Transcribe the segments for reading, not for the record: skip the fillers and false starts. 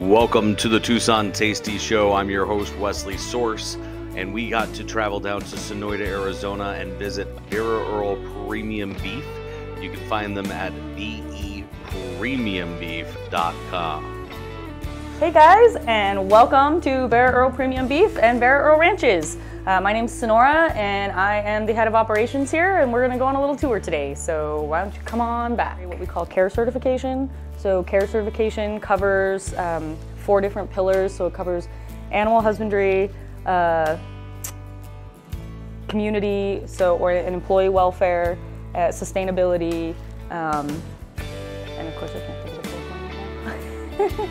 Welcome to the Tucson Tasty Show. I'm your host, Wesley Source, and we got to travel down to Sonora, Arizona and visit Vera Earl Premium Beef. You can find them at vepremiumbeef.com. Hey guys, and welcome to Vera Earl Premium Beef and Vera Earl Ranches. My name's Sonora, and I am the head of operations here, and we're gonna go on a little tour today. So why don't you come on back? What we call care certification. So care certification covers 4 different pillars. So it covers animal husbandry, community, or employee welfare, sustainability, and of course I can't think of the fourth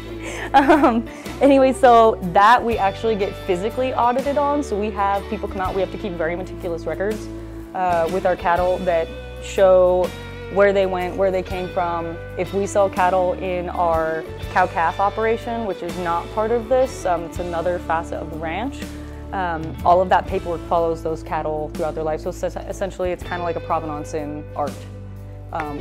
one. Anyway, so that we actually get physically audited on. So we have people come out, we have to keep very meticulous records with our cattle that show where they went, where they came from. If we sell cattle in our cow-calf operation, which is not part of this, it's another facet of the ranch, all of that paperwork follows those cattle throughout their life. So essentially it's kind of like a provenance in art.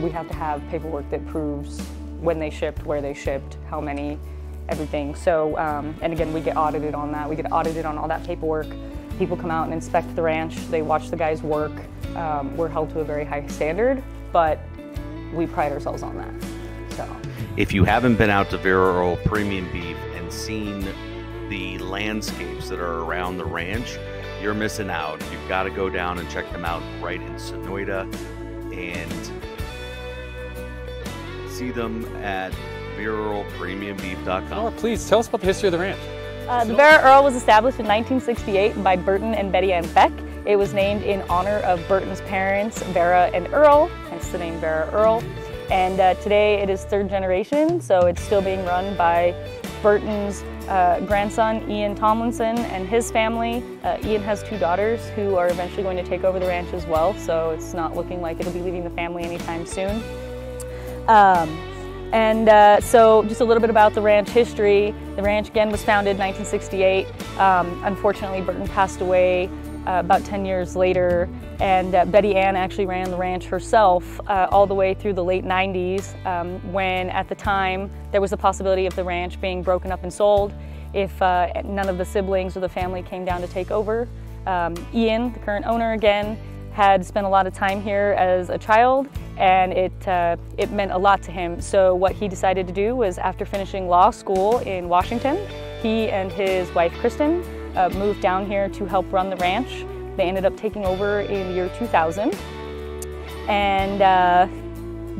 We have to have paperwork that proves when they shipped, where they shipped, how many, everything. So, and again, we get audited on that. We get audited on all that paperwork. People come out and inspect the ranch. They watch the guys work. We're held to a very high standard, but we pride ourselves on that. So, if you haven't been out to Vera Earl Premium Beef and seen the landscapes that are around the ranch, you're missing out. You've got to go down and check them out right in Sonora and see them at VeraEarlPremiumBeef.com. Oh, please tell us about the history of the ranch. The Vera Earl was established in 1968 by Burton and Betty Ann Beck. It was named in honor of Burton's parents, Vera and Earl, hence the name Vera Earl. And today it is 3rd generation, so it's still being run by Burton's grandson, Ian Tomlinson, and his family. Ian has 2 daughters who are eventually going to take over the ranch as well, so it's not looking like it'll be leaving the family anytime soon. So just a little bit about the ranch history. The ranch again was founded in 1968. Unfortunately, Burton passed away about 10 years later, and Betty Ann actually ran the ranch herself all the way through the late 90s, when at the time there was a possibility of the ranch being broken up and sold if none of the siblings or the family came down to take over. Ian, the current owner again, had spent a lot of time here as a child, and it meant a lot to him. So what he decided to do was, after finishing law school in Washington, he and his wife Kristen moved down here to help run the ranch. They ended up taking over in the year 2000 and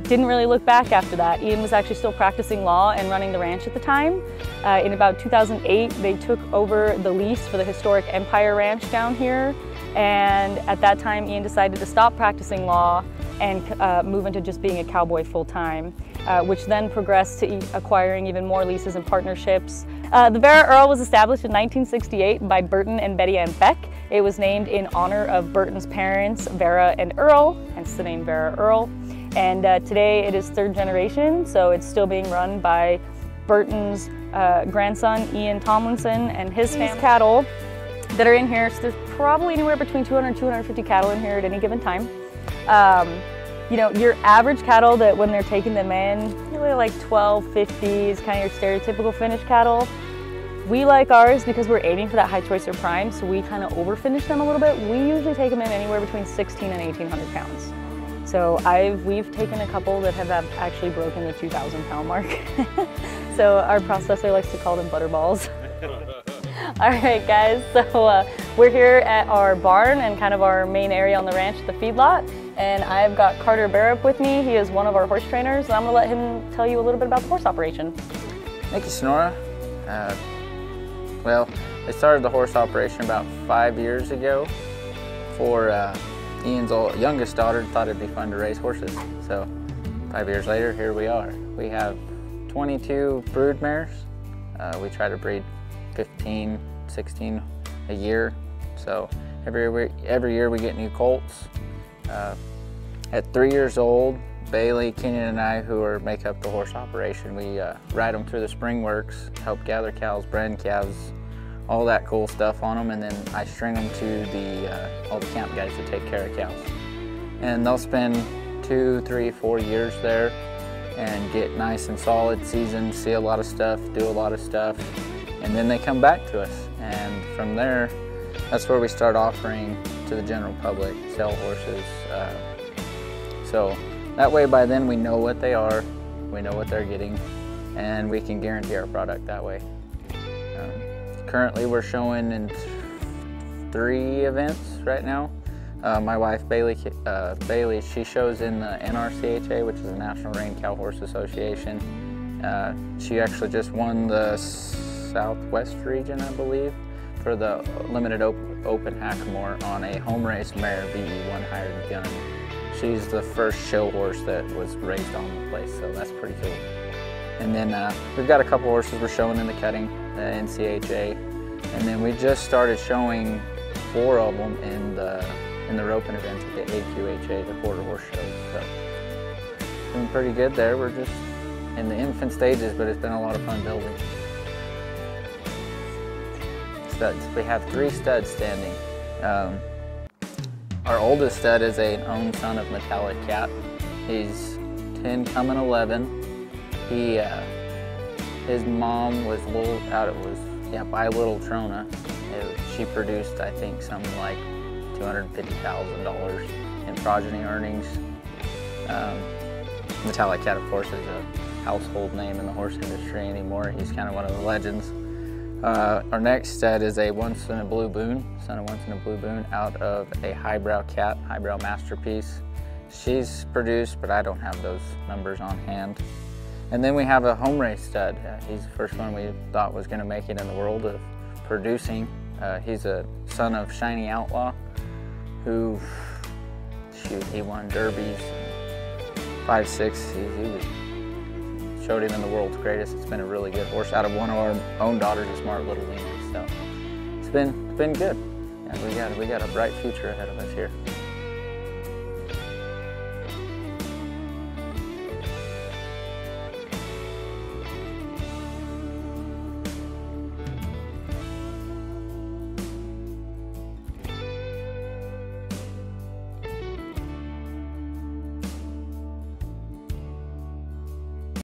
didn't really look back after that. Ian was actually still practicing law and running the ranch at the time. In about 2008, they took over the lease for the historic Empire Ranch down here. And at that time, Ian decided to stop practicing law and move into just being a cowboy full-time, which then progressed to acquiring even more leases and partnerships. The Vera Earl was established in 1968 by Burton and Betty Ann Beck. It was named in honor of Burton's parents, Vera and Earl, hence the name Vera Earl. And today it is 3rd generation, so it's still being run by Burton's grandson, Ian Tomlinson, and his family. Cattle that are in here, so there's probably anywhere between 200 and 250 cattle in here at any given time. You know, your average cattle that when they're taking them in, really like 1250 is kind of your stereotypical finished cattle. We like ours because we're aiming for that high choice or prime, so we kind of over finish them a little bit. We usually take them in anywhere between 16 and 1800 pounds. So we've taken a couple that have actually broken the 2,000 pound mark. So our processor likes to call them butterballs. All right, guys, so we're here at our barn and kind of our main area on the ranch, the feedlot, and I've got Carter Barrett with me. He is one of our horse trainers, and I'm going to let him tell you a little bit about the horse operation. Thank you, Sonora. Well, I started the horse operation about 5 years ago for Ian's youngest daughter thought it'd be fun to race horses. So 5 years later, here we are. We have 22 brood mares. We try to breed 15, 16 a year. So every year we get new colts. At 3 years old, Bailey, Kenyon, and I, who make up the horse operation, we ride them through the spring works, help gather cows, brand calves, all that cool stuff on them, and then I string them to all the camp guys that take care of cows. And they'll spend 2, 3, 4 years there, and get nice and solid, seasoned, see a lot of stuff, do a lot of stuff, and then they come back to us. And from there, that's where we start offering to the general public, sell horses. So that way by then we know what they are, we know what they're getting, and we can guarantee our product that way. Currently we're showing in 3 events right now. My wife Bailey, she shows in the NRCHA, which is the National Rein Cow Horse Association. She actually just won the Southwest region, I believe, for the limited open hackamore on a home race mare, VE1 hired gun. She's the first show horse that was raised on the place, so that's pretty cool. And then we've got a couple horses we're showing in the cutting, the NCHA, and then we just started showing 4 of them in the roping events at the AQHA, the quarter horse show. So doing pretty good there. We're just in the infant stages, but it's been a lot of fun building. Studs. We have 3 studs standing. Our oldest stud is an own son of Metallic Cat. He's 10 coming 11. His mom was by Little Trona. She produced, I think, something like $250,000 in progeny earnings. Metallic Cat, of course, is a household name in the horse industry anymore. He's kind of one of the legends. Our next stud is a Once in a Blue Boon, son of Once in a Blue Boon, out of a highbrow cat, highbrow masterpiece. She's produced, but I don't have those numbers on hand. And then we have a home race stud. He's the first one we thought was going to make it in the world of producing. He's a son of Shiny Outlaw, who, he won derbies, 5'6". He showed him in the world's greatest. It's been a really good horse out of one of our own daughters, a Smart Little Lena. So it's been good. Yeah, we got a bright future ahead of us here.